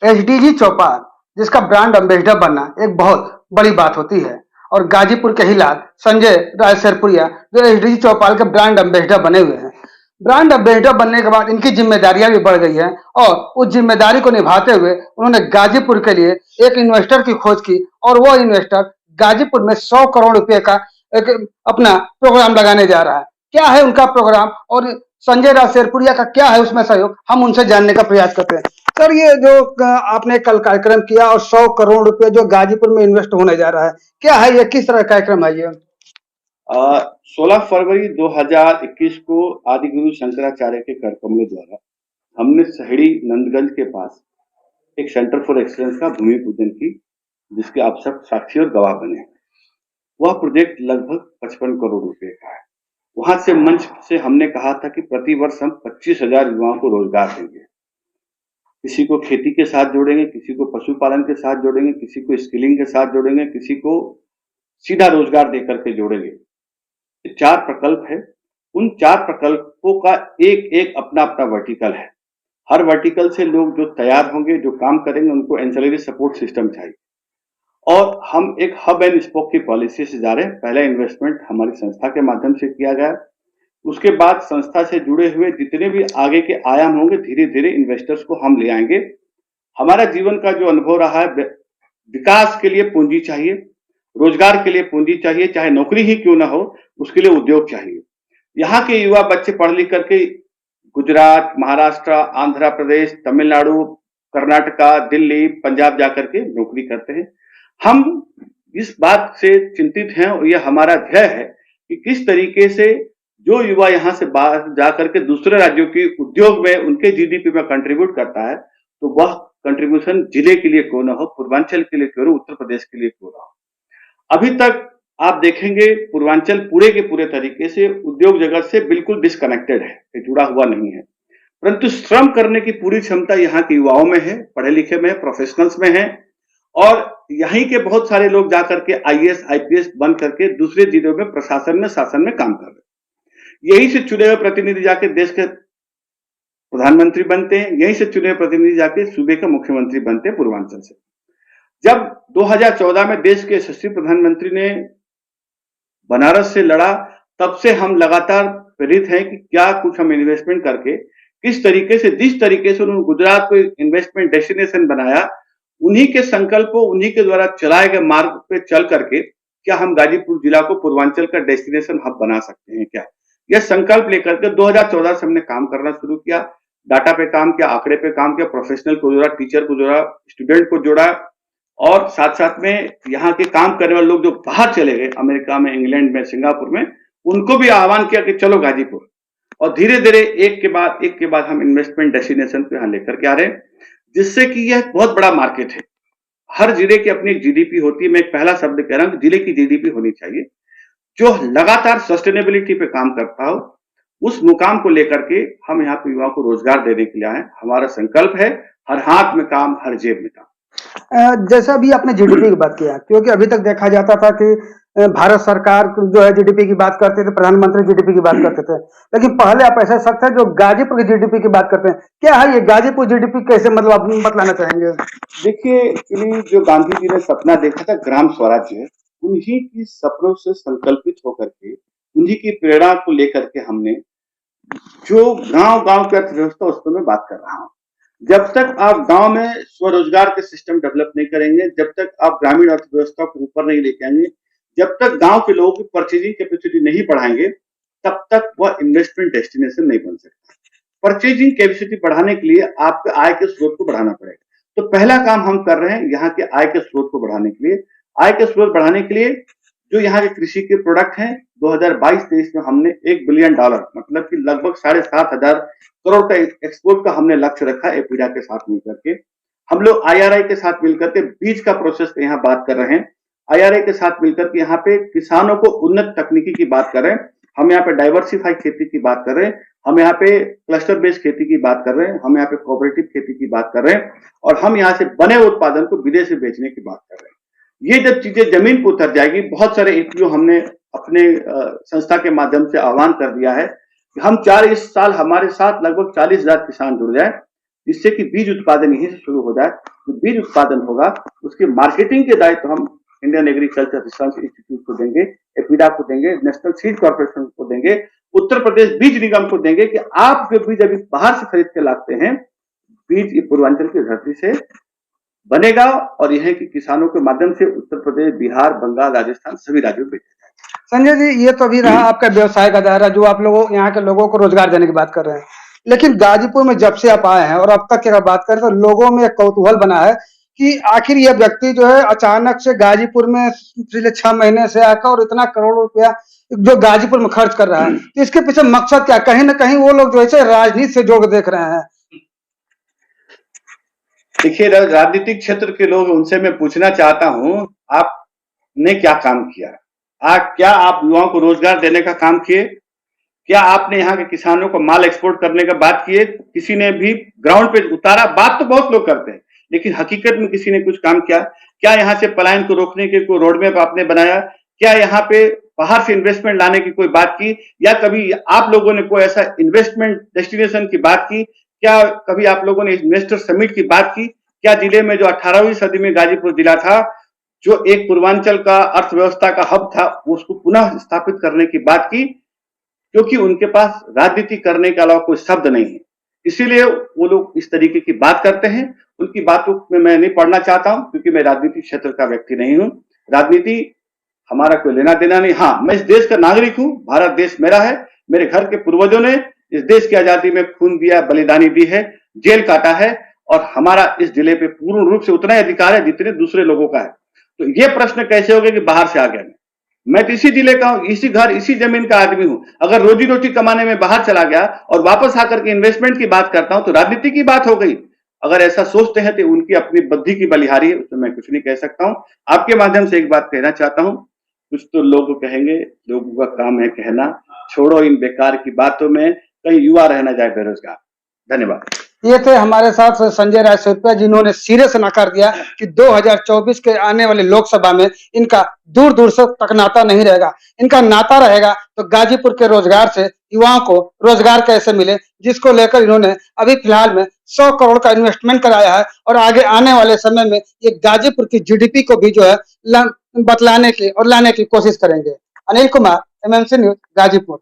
एचडीजी चौपाल, जिसका brand ambassador बनना एक बहुत बड़ी बात होती है। और गाजीपुर के ही लाल संजय राय शेरपुरिया जो एचडीजी चौपाल के ब्रांड एम्बेसडर बने हुए हैं। ब्रांड एम्बेसडर बनने के बाद इनकी जिम्मेदारियां भी बढ़ गई हैं और उस जिम्मेदारी को निभाते हुए उन्होंने गाजीपुर के लिए एक इन्वेस्टर की खोज की और वो इन्वेस्टर गाजीपुर में 100 करोड़ रुपए का एक अपना प्रोग्राम लगाने जा रहा है। क्या है उनका प्रोग्राम और संजय राय शेरपुरिया का क्या है उसमें सहयोग, हम उनसे जानने का प्रयास करते हैं। सर, ये जो आपने कल कार्यक्रम किया और 100 करोड़ रुपए जो गाजीपुर में इन्वेस्ट होने जा रहा है, क्या है ये, किस तरह का कार्यक्रम है ये? 16 फरवरी 2021 को आदिगुरु शंकराचार्य के करकमलों द्वारा हमने सहड़ी नंदगंज के पास एक सेंटर फॉर एक्सीलेंस का भूमि पूजन की, जिसके आप सब साक्षी और गवाह बने। वह प्रोजेक्ट लगभग 55 करोड़ रुपए का है। वहां से मंच से हमने कहा था कि प्रतिवर्ष हम 25,000 युवाओं को रोजगार देंगे। किसी को खेती के साथ जोड़ेंगे, किसी को पशुपालन के साथ जोड़ेंगे, किसी को स्किलिंग के साथ जोड़ेंगे, किसी को सीधा रोजगार देकर के जोड़ेंगे। 4 प्रकल्प है। उन 4 प्रकल्पों का एक एक अपना अपना वर्टिकल है। हर वर्टिकल से लोग जो तैयार होंगे, जो काम करेंगे, उनको एंसिलरी सपोर्ट सिस्टम चाहिए। और हम एक हब एंड स्पोक की पॉलिसी से जा रहे हैं। पहला इन्वेस्टमेंट हमारी संस्था के माध्यम से किया गया। उसके बाद संस्था से जुड़े हुए जितने भी आगे के आयाम होंगे, धीरे धीरे इन्वेस्टर्स को हम ले आएंगे। हमारा जीवन का जो अनुभव रहा है, विकास के लिए पूंजी चाहिए, रोजगार के लिए पूंजी चाहिए, चाहे नौकरी ही क्यों ना हो, उसके लिए उद्योग चाहिए। यहाँ के युवा बच्चे पढ़ लिख करके गुजरात, महाराष्ट्र, आंध्र प्रदेश, तमिलनाडु, कर्नाटका, दिल्ली, पंजाब जाकर के नौकरी करते हैं। हम इस बात से चिंतित हैं और यह हमारा ध्येय है कि किस तरीके से जो युवा यहाँ से बाहर जाकर के दूसरे राज्यों के उद्योग में उनके जीडीपी में कंट्रीब्यूट करता है, तो वह कंट्रीब्यूशन जिले के लिए क्यों ना हो, पूर्वांचल के लिए क्यों ना हो, उत्तर प्रदेश के लिए क्यों ना हो। अभी तक आप देखेंगे पूर्वांचल पूरे के पूरे तरीके से उद्योग जगत से बिल्कुल डिस्कनेक्टेड है, जुड़ा हुआ नहीं है। परंतु श्रम करने की पूरी क्षमता यहाँ के युवाओं में है, पढ़े लिखे में है, प्रोफेशनल्स में है। और यहीं के बहुत सारे लोग जाकर के आईएएस आईपीएस बन करके दूसरे जिलों में प्रशासन में, शासन में काम कर रहे हैं। यहीं से चुने हुए प्रतिनिधि जाके देश के प्रधानमंत्री बनते हैं, यहीं से चुने हुए प्रतिनिधि जाके सूबे के मुख्यमंत्री बनते हैं पूर्वांचल से। जब 2014 में देश के यशस्वी प्रधानमंत्री ने बनारस से लड़ा, तब से हम लगातार प्रेरित हैं कि क्या कुछ हम इन्वेस्टमेंट करके किस तरीके से, जिस तरीके से उन्होंने गुजरात को इन्वेस्टमेंट डेस्टिनेशन बनाया, उन्हीं के संकल्पों, उन्हीं के द्वारा चलाए गए मार्ग पे चल करके क्या हम गाजीपुर जिला को पूर्वांचल का डेस्टिनेशन हब बना सकते हैं क्या? यह संकल्प लेकर के 2014 से हमने काम करना शुरू किया। डाटा पे काम किया, आंकड़े पे काम किया, प्रोफेशनल को जोड़ा, टीचर को जोड़ा, स्टूडेंट को जोड़ा और साथ साथ में यहाँ के काम करने वाले लोग जो बाहर चले गए, अमेरिका में, इंग्लैंड में, सिंगापुर में, उनको भी आह्वान किया कि चलो गाजीपुर। और धीरे धीरे एक के बाद हम इन्वेस्टमेंट डेस्टिनेशन पे यहाँ लेकर के आ रहे हैं, जिससे कि यह बहुत बड़ा मार्केट है। हर जिले की अपनी जीडीपी होती है। मैं एक पहला शब्द कह रहा हूँ, जिले की जीडीपी होनी चाहिए जो लगातार सस्टेनेबिलिटी पे काम करता हो। उस मुकाम को लेकर के हम यहाँ पे युवाओं को रोजगार देने के लिए आए। हमारा संकल्प है, हर हाथ में काम, हर जेब में काम। जैसा अभी आपने जीडीपी की बात किया, क्योंकि अभी तक देखा जाता था कि भारत सरकार जो है जीडीपी की बात करते थे, प्रधानमंत्री जीडीपी की बात करते थे, लेकिन पहले आप ऐसे शख्स हैं जो गाजीपुर की जीडीपी की बात करते हैं। क्या है ये गाजीपुर जीडीपी, कैसे मतलब आप बतलाना चाहेंगे? देखिए, एक्चुअली जो गांधी जी ने सपना देखा था ग्राम स्वराज्य, उन्हीं की सपनों से संकल्पित होकर के, उन्हीं की प्रेरणा को लेकर के हमने जो गांव की अर्थव्यवस्था, उस पर मैं बात कर रहा हूँ। जब तक आप गांव में स्वरोजगार के सिस्टम डेवलप नहीं करेंगे, जब तक आप ग्रामीण अर्थव्यवस्था को ऊपर नहीं लेके आएंगे, जब तक गांव के लोगों की परचेजिंग कैपेसिटी नहीं बढ़ाएंगे, तब तक वह इन्वेस्टमेंट डेस्टिनेशन नहीं बन सकता। परचेजिंग कैपेसिटी बढ़ाने के लिए आपके आय के स्रोत को बढ़ाना पड़ेगा। तो पहला काम हम कर रहे हैं यहाँ के आय के स्रोत को बढ़ाने के लिए। आय के स्रोत बढ़ाने के लिए जो यहाँ के कृषि के प्रोडक्ट हैं, 2022-23 में हमने $1 बिलियन, मतलब कि लगभग 7,500 करोड़ का एक्सपोर्ट का हमने लक्ष्य रखा है। एपीडा के साथ मिलकर के हम लोग आईआरआई के साथ मिलकर के बीज का प्रोसेस पे यहाँ बात कर रहे हैं। आईआरआई के साथ मिलकर के यहाँ पे किसानों को उन्नत तकनीकी की बात कर रहे हैं। हम यहाँ पे डाइवर्सिफाई खेती की बात कर रहे हैं, हम यहाँ पे क्लस्टर बेस्ड खेती की बात कर रहे हैं, हम यहाँ पे कोऑपरेटिव खेती की बात कर रहे हैं और हम यहाँ से बने उत्पादन को विदेश में बेचने की बात कर रहे हैं। ये जब चीजें जमीन पर उतर जाएगी, बहुत सारे एपीओ हमने अपने संस्था के माध्यम से आह्वान कर दिया है कि हम इस साल हमारे साथ लगभग 40,000 किसान जुड़ जाए। जिससे कि बीज उत्पादन यहीं से शुरू हो जाए। जो बीज उत्पादन होगा उसकी मार्केटिंग के दायित्व हम इंडियन एग्रीकल्चर रिसर्च इंस्टीट्यूट को देंगे, एपीडा को देंगे, नेशनल सीड कॉर्पोरेशन को देंगे, उत्तर प्रदेश बीज निगम को देंगे कि आप जो बीज अभी बाहर से खरीद के लाते हैं, बीज पूर्वांचल की धरती से बनेगा और यहाँ के किसानों के माध्यम से उत्तर प्रदेश, बिहार, बंगाल, राजस्थान सभी राज्यों में संजय जी, ये तो अभी रहा आपका व्यवसाय का दायरा, जो आप लोगों यहाँ के लोगों को रोजगार देने की बात कर रहे हैं। लेकिन गाजीपुर में जब से आप आए हैं और अब तक की अगर बात करें तो लोगों में एक कौतूहल बना है कि आखिर यह व्यक्ति जो है अचानक से गाजीपुर में पिछले 6 महीने से आकर और इतना करोड़ों रुपया जो गाजीपुर में खर्च कर रहा है, तो इसके पीछे मकसद क्या? कहीं ना कहीं वो लोग जो है राजनीति से जोड़ देख रहे हैं। देखिए, राजनीतिक क्षेत्र के लोग, उनसे मैं पूछना चाहता हूं, आपने क्या काम किया? क्या आप युवाओं को रोजगार देने का काम किए? क्या आपने यहाँ के किसानों को माल एक्सपोर्ट करने का बात किए? किसी ने भी ग्राउंड पे उतारा? बात तो बहुत लोग करते हैं, लेकिन हकीकत में किसी ने कुछ काम किया? क्या यहाँ से पलायन को रोकने के कोई रोड मैप आपने बनाया? क्या यहाँ पे बाहर से इन्वेस्टमेंट लाने की कोई बात की? या कभी आप लोगों ने कोई ऐसा इन्वेस्टमेंट डेस्टिनेशन की बात की? क्या कभी आप लोगों ने इन्वेस्टर समिट की बात की? क्या जिले में जो 18वीं सदी में गाजीपुर जिला था, जो एक पूर्वांचल का अर्थव्यवस्था का हब था, उसको पुनः स्थापित करने की बात की? क्योंकि उनके पास राजनीति करने के अलावा कोई शब्द नहीं है, इसीलिए वो लोग इस तरीके की बात करते हैं। उनकी बातों में मैं नहीं पढ़ना चाहता हूं, क्योंकि मैं राजनीतिक क्षेत्र का व्यक्ति नहीं हूं। राजनीति हमारा कोई लेना देना नहीं। हाँ, मैं इस देश का नागरिक हूं, भारत देश मेरा है। मेरे घर के पूर्वजों ने इस देश की आजादी में खून दिया, बलिदानी दी है, जेल काटा है, और हमारा इस जिले पे पूर्ण रूप से उतना ही अधिकार है जितने दूसरे लोगों का है। तो ये प्रश्न कैसे हो गया कि बाहर से आ गया? मैं तो इसी जिले का हूं, इसी घर, इसी जमीन का आदमी हूं। अगर रोजी रोटी कमाने में बाहर चला गया और वापस आकर के इन्वेस्टमेंट की बात करता हूं तो राजनीति की बात हो गई। अगर ऐसा सोचते हैं तो उनकी अपनी बुद्धि की बलिहारी है, उसमें मैं कुछ नहीं कह सकता हूं। आपके माध्यम से एक बात कहना चाहता हूं, कुछ तो लोग कहेंगे, लोगों का काम है कहना, छोड़ो इन बेकार की बातों में, कहीं युवा रहना जाए बेरोजगार। धन्यवाद। ये थे हमारे साथ संजय रायसोपैया, जिन्होंने सिरे से नकार दिया कि 2024 के आने वाले लोकसभा में इनका दूर दूर से तक नाता नहीं रहेगा। इनका नाता रहेगा तो गाजीपुर के रोजगार से युवाओं को रोजगार कैसे मिले, जिसको लेकर इन्होंने अभी फिलहाल में 100 करोड़ का इन्वेस्टमेंट कराया है और आगे आने वाले समय में ये गाजीपुर की जीडीपी को भी जो है बतलाने की और लाने की कोशिश करेंगे। Anil Kumar, MMC news, Ghazipur.